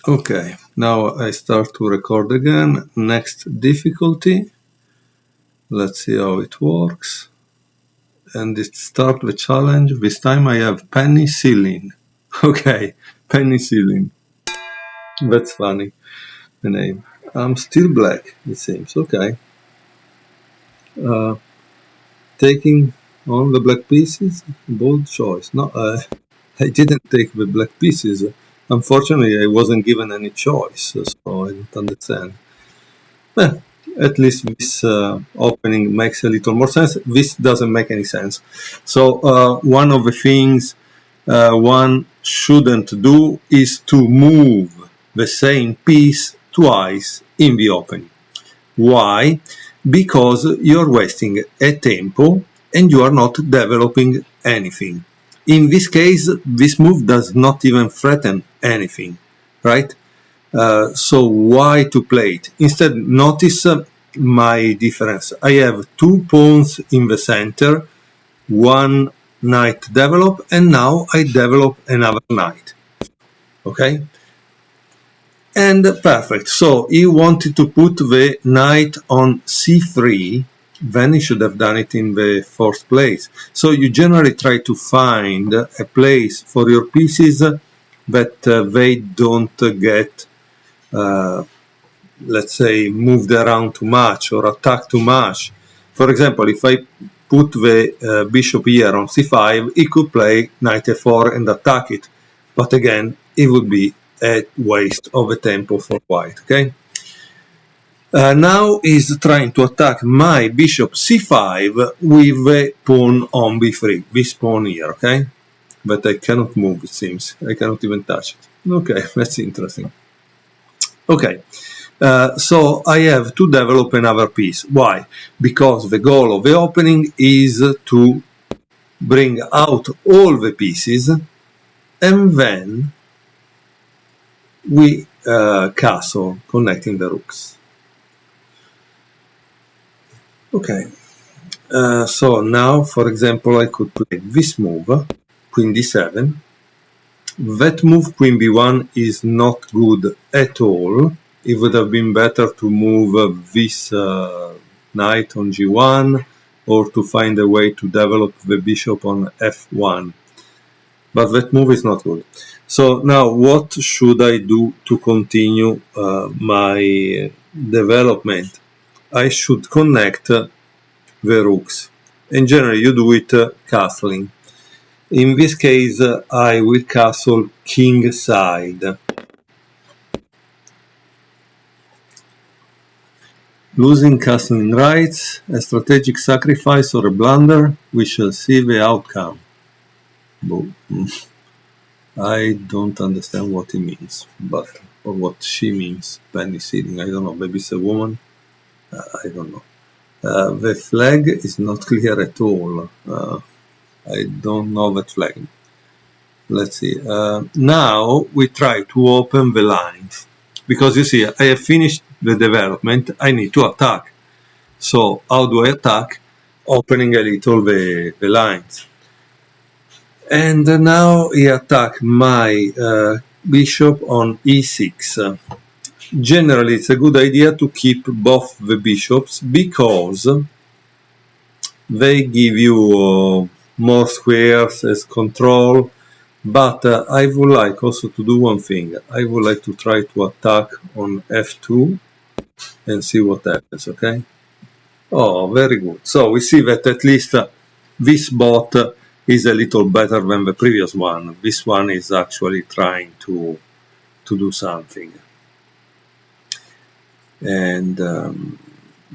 Okay, now I start to record again. Next difficulty. Let's see how it works. And it starts the challenge. This time I have Penny Cillin. Okay, Penny Cillin. That's funny, the name. I'm still black, it seems. Okay. Taking on the black pieces, bold choice. No, I didn't take the black pieces. Unfortunately, I wasn't given any choice, so I don't understand. Eh, at least this opening makes a little more sense. This doesn't make any sense. So one of the things one shouldn't do is to move the same piece twice in the opening. Why? Because you're wasting a tempo and you are not developing anything. In this case, this move does not even threaten anything, right? So why to play it? Instead, notice my difference. I have two pawns in the center, one knight develop, and now I develop another knight. Okay? And perfect. So he wanted to put the knight on c3, then he should have done it in the first place. So you generally try to find a place for your pieces that they don't get let's say, moved around too much or attacked too much. For example, if I put the bishop here on c5, he could play knight a4 and attack it. But again, it would be a waste of a tempo for white, okay? Now he's trying to attack my bishop c5 with the pawn on b3, this pawn here, okay? But I cannot move, it seems. I cannot even touch it. Okay, that's interesting. Okay. So I have to develop another piece. Why? Because the goal of the opening is to bring out all the pieces and then we castle connecting the rooks. Okay. So now, for example, I could play this move, queen d7. That move, queen b1, is not good at all. It would have been better to move this knight on g1 or to find a way to develop the bishop on f1. But that move is not good. So now what should I do to continue my development? I should connect the rooks. And generally you do it castling. In this case, I will castle king side. Losing castling rights, a strategic sacrifice or a blunder, we shall see the outcome. I don't understand what he means, but or what she means. Penny Cillin, I don't know, maybe it's a woman, I don't know. The flag is not clear at all. I don't know that flag. Let's see. Now we try to open the lines. Because you see, I have finished the development, I need to attack. So how do I attack? Opening a little the lines. And now he attacked my bishop on e6. Generally, it's a good idea to keep both the bishops because they give you more squares as control. But I would like also to do one thing. I would like to try to attack on f2 and see what happens, okay? Oh, very good. So we see that at least this bot is a little better than the previous one. This one is actually trying to do something. And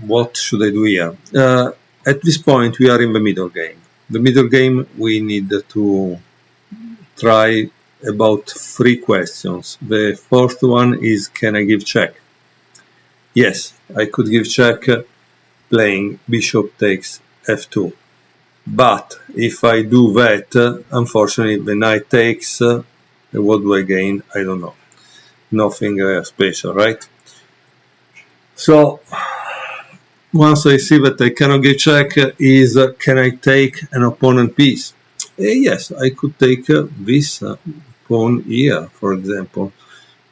what should I do here? At this point, we are in the middle game. The middle game, we need to try about 3 questions. The first one is, can I give check? Yes, I could give check playing bishop takes f2. But if I do that, unfortunately the knight takes, what do I gain? I don't know. Nothing special, right? So once I see that I cannot give check is, can I take an opponent piece? Yes, I could take this pawn here, for example.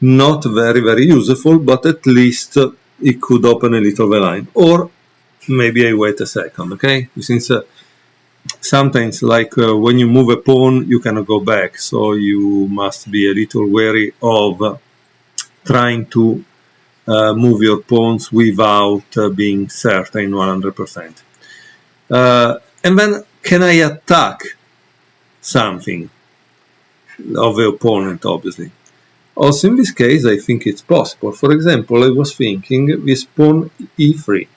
Not very, very useful, but at least it could open a little the line. Or maybe I wait a second, okay? Since sometimes, like when you move a pawn, you cannot go back, so you must be a little wary of trying to move your pawns without being certain 100%. And then, can I attack something of the opponent, obviously? Also, in this case, I think it's possible. For example, I was thinking this pawn e3.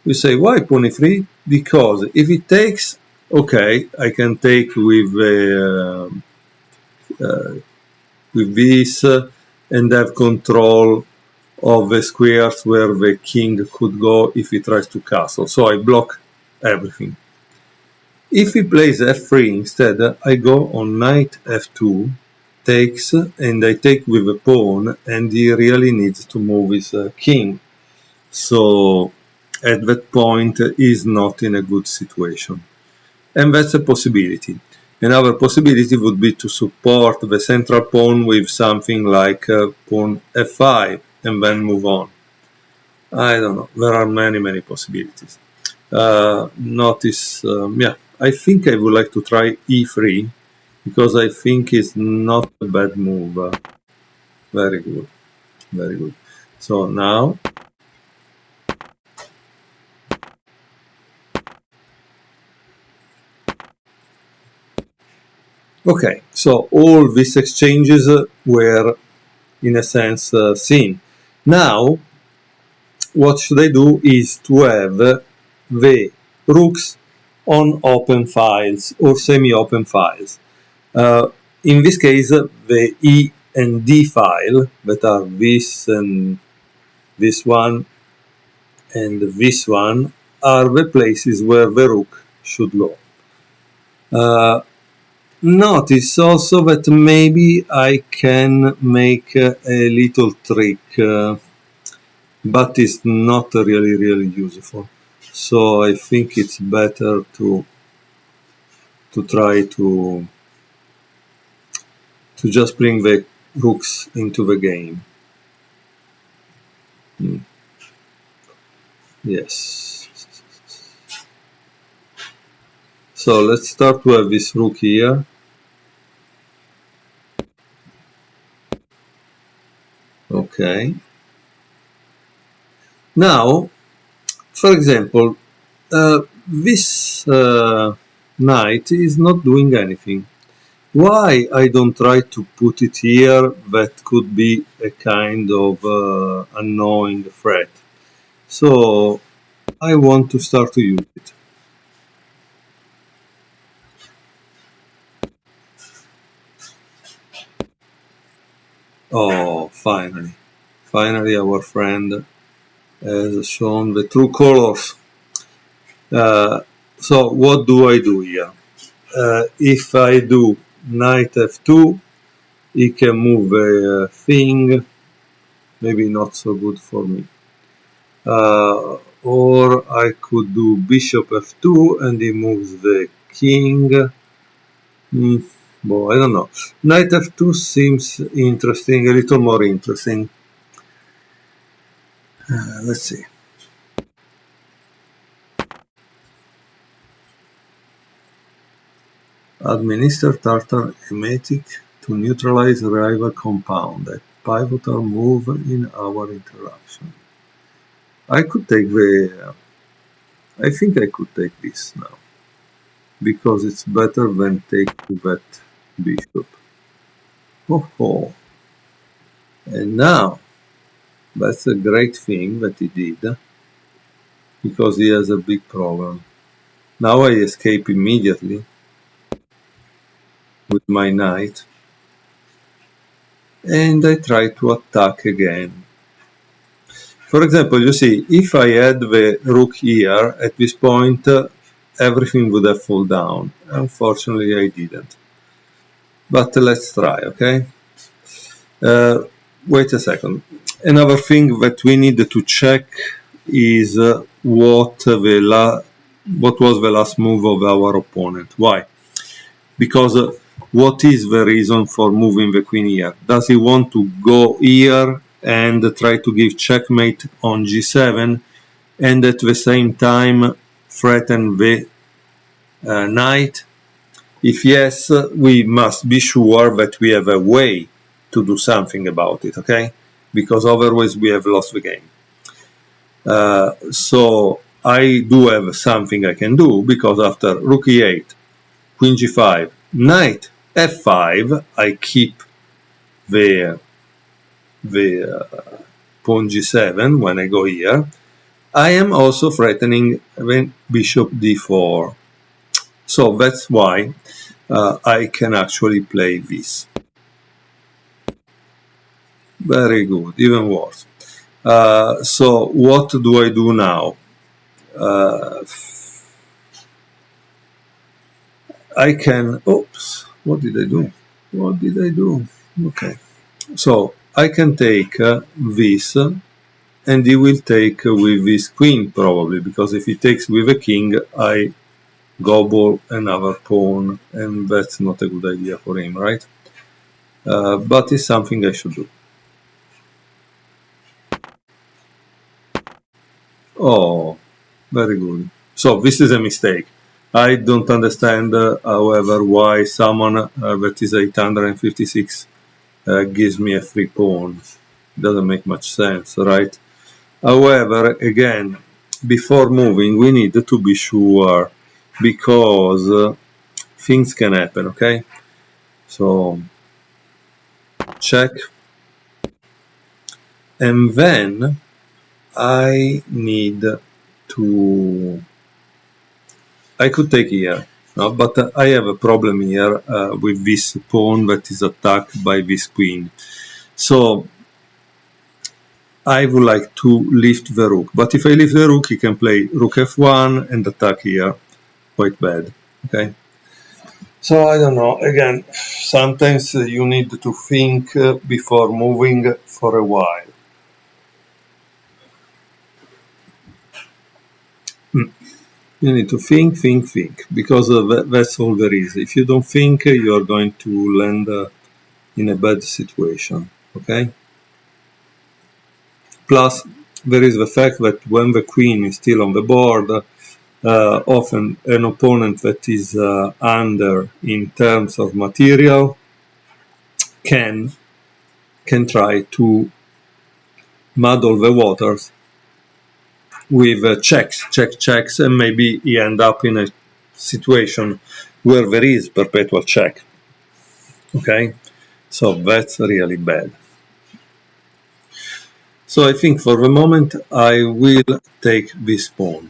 You say, why pawn e3? Because if it takes, okay, I can take with this and have control of the squares where the king could go if he tries to castle. So I block everything. If he plays f3 instead, I go on knight f2, takes, and I take with the pawn, and he really needs to move his king. So at that point, he's not in a good situation. And that's a possibility. Another possibility would be to support the central pawn with something like pawn f5 and then move on. I don't know. There are many, many possibilities. Notice, I think I would like to try e3 because I think it's not a bad move. Very good. Very good. So now, okay, so all these exchanges were in a sense seen. Now, what should I do is to have the rooks on open files or semi-open files. In this case, the E and D file, that are this and this one and this one, are the places where the rook should go. Notice also that maybe I can make a little trick, but it's not really useful. So I think it's better to try to just bring the rooks into the game. Yes. So let's start to have this rook here. Okay. Now, for example, this knight is not doing anything. Why I don't try to put it here? That could be a kind of annoying threat. So I want to start to use it. Oh, finally. Finally our friend has shown the true colors. So what do I do here? If I do knight f2, he can move a thing, maybe not so good for me. Or I could do bishop f2 and he moves the king. Well, I don't know. Knight f2 seems interesting, a little more interesting. Let's see. Administer Tartar emetic to neutralize rival compound, a pivotal move in our interaction. I could take the... I think I could take this now, because it's better than taking that bishop. Oh. And now, that's a great thing that he did, because he has a big problem. Now I escape immediately with my knight, and I try to attack again. For example, you see, if I had the rook here, at this point, everything would have fallen down. Unfortunately, I didn't. But let's try, okay? Wait a second. Another thing that we need to check is what was the last move of our opponent. Why? Because what is the reason for moving the queen here? Does he want to go here and try to give checkmate on g7 and at the same time threaten the knight? If yes, we must be sure that we have a way to do something about it, okay? Because otherwise we have lost the game. So I do have something I can do, because after rook e8, queen g5, knight f5, I keep the pawn g7 when I go here. I am also threatening the bishop d4. So that's why I can actually play this. Very good, even worse. So what do I do now? I can, oops, what did I do? What did I do? Okay. So I can take this, and he will take with this queen probably, because if he takes with a king, I gobble another pawn, and that's not a good idea for him, right? But it's something I should do. Oh, very good. So this is a mistake. I don't understand, however, why someone that is 856 gives me a free pawn. Doesn't make much sense, right? However, again, before moving, we need to be sure, because things can happen, okay? So, check. And then I need to... I could take here, no? But I have a problem here with this pawn that is attacked by this queen. So I would like to lift the rook. But if I lift the rook, he can play rook f1 and attack here. Quite bad, okay? So I don't know, again, sometimes you need to think before moving for a while. You need to think, because that's all there is. If you don't think, you are going to land in a bad situation, okay? Plus, there is the fact that when the queen is still on the board, often an opponent that is under in terms of material can try to muddle the waters with checks, and maybe you end up in a situation where there is perpetual check. Okay, so that's really bad. So I think for the moment I will take this pawn.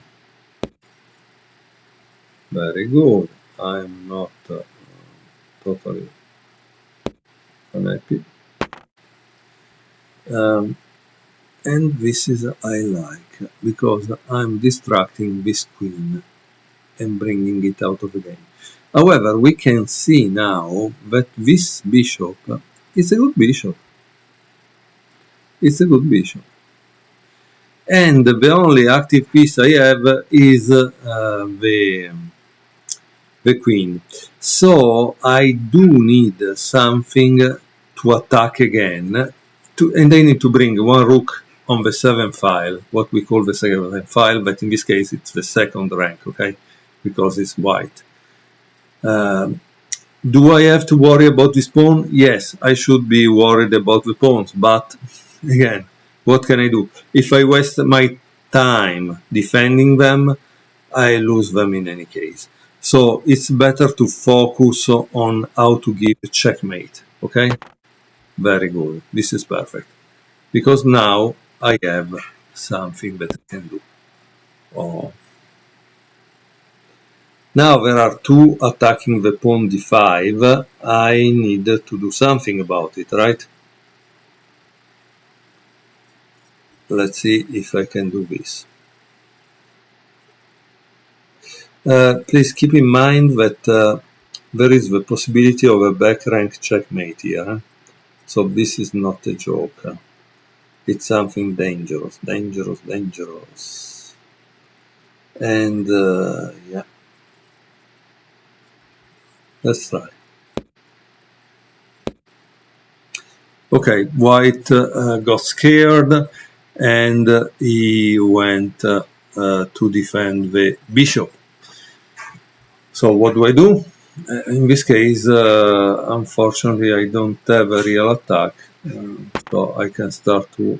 Very good. I'm not totally unhappy. And this is I like, because I'm distracting this queen and bringing it out of the game. However, we can see now that this bishop is a good bishop. It's a good bishop. And the only active piece I have is the queen. So I do need something to attack again, and I need to bring one rook on the 7th file, what we call the 7th file, but in this case it's the 2nd rank, okay, because it's white. Do I have to worry about this pawn? Yes, I should be worried about the pawns, but again, what can I do? If I waste my time defending them, I lose them in any case. So it's better to focus on how to give checkmate, okay? Very good, this is perfect. Because now I have something that I can do. Oh. Now there are two attacking the pawn d5. I need to do something about it, right? Let's see if I can do this. Please keep in mind that there is the possibility of a back rank checkmate here. So this is not a joke. It's something dangerous. And yeah, let's try. Okay, white got scared and he went to defend the bishop. So what do I do? In this case, unfortunately, I don't have a real attack, so I can start to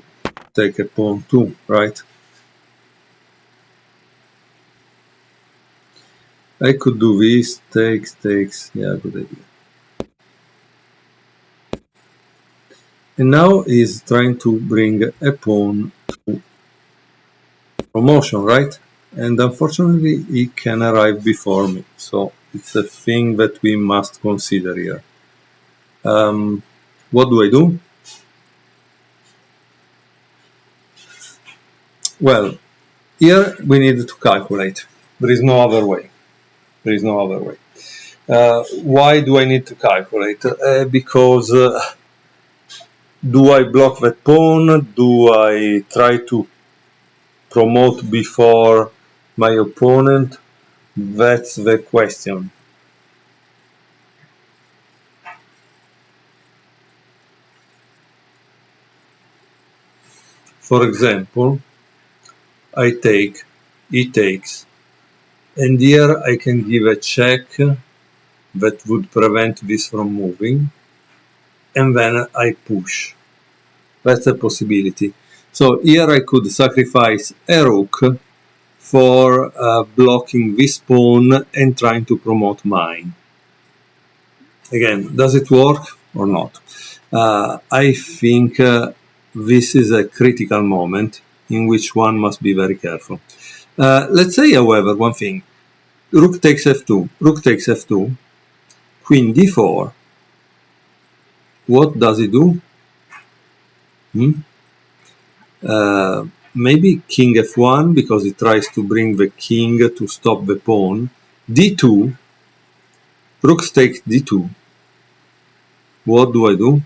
take a pawn too, right? I could do this, takes, yeah, good idea. And now he's trying to bring a pawn to promotion, right? And unfortunately, he can arrive before me, so it's a thing that we must consider here. What do I do? Well, here we need to calculate. There is no other way. There is no other way. Why do I need to calculate? Because do I block that pawn? Do I try to promote before my opponent? That's the question. For example, I take, he takes, and here I can give a check that would prevent this from moving, and then I push. That's a possibility. So here I could sacrifice a rook for blocking this pawn and trying to promote mine. Again, does it work or not? I think this is a critical moment in which one must be very careful. Let's say, however, one thing. Rook takes f2, rook takes f2, queen d4. What does it do? Maybe king f1 because it tries to bring the king to stop the pawn. d2, rook takes d2. What do I do?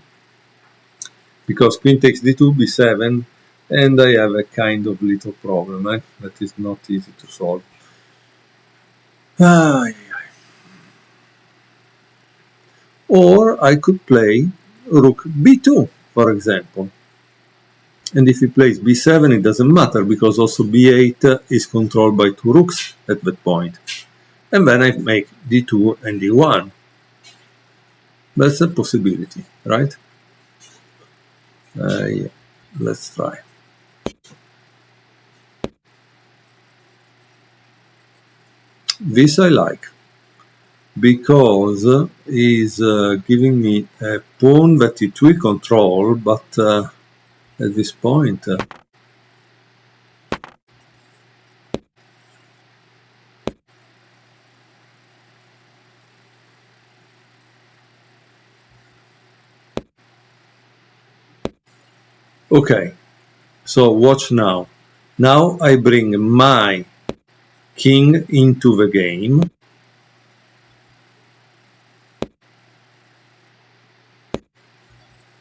Because queen takes d2, b7, and I have a kind of little problem that is not easy to solve. Or I could play rook b2, for example. And if he plays b7, it doesn't matter, because also b8 is controlled by two rooks at that point. And then I make d2 and d1. That's a possibility, right? Yeah. Let's try. This I like, because is giving me a pawn that it will control, but at this point okay, so watch now. Now I bring my king into the game,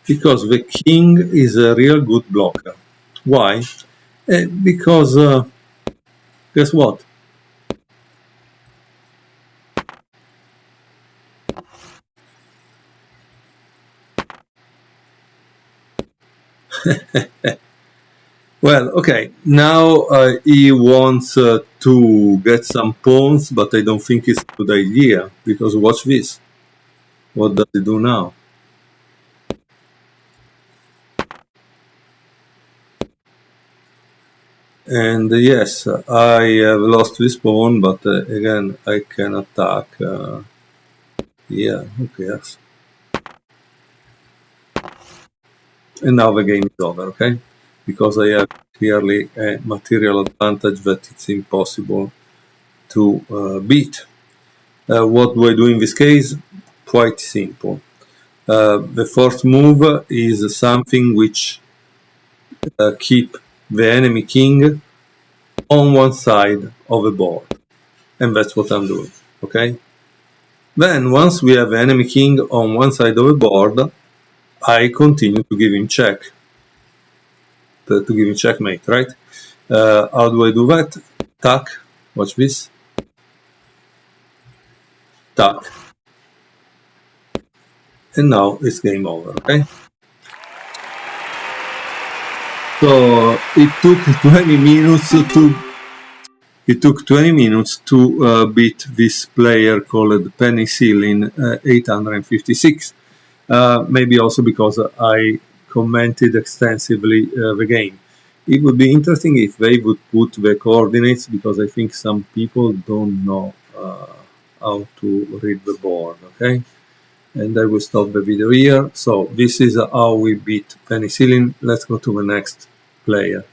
because the king is a real good blocker. Why? Because guess what? Well, okay, now he wants to get some pawns, but I don't think it's a good idea, because watch this. What does he do now? And yes, I have lost this pawn, but again, I can attack. Yeah, who cares? And now the game is over, okay? Because I have clearly a material advantage that it's impossible to beat. What do I do in this case? Quite simple. The first move is something which keep the enemy king on one side of the board, and that's what I'm doing, okay? Then once we have the enemy king on one side of the board, I continue to give him check, to give him checkmate, right? How do I do that? Tack, watch this, tack, and now it's game over, okay? So it took 20 minutes to beat this player called Penny Cillin 856. Maybe also because I commented extensively the game. It would be interesting if they would put the coordinates, because I think some people don't know how to read the board, okay? And I will stop the video here. So this is how we beat Penny Cillin. Let's go to the next player.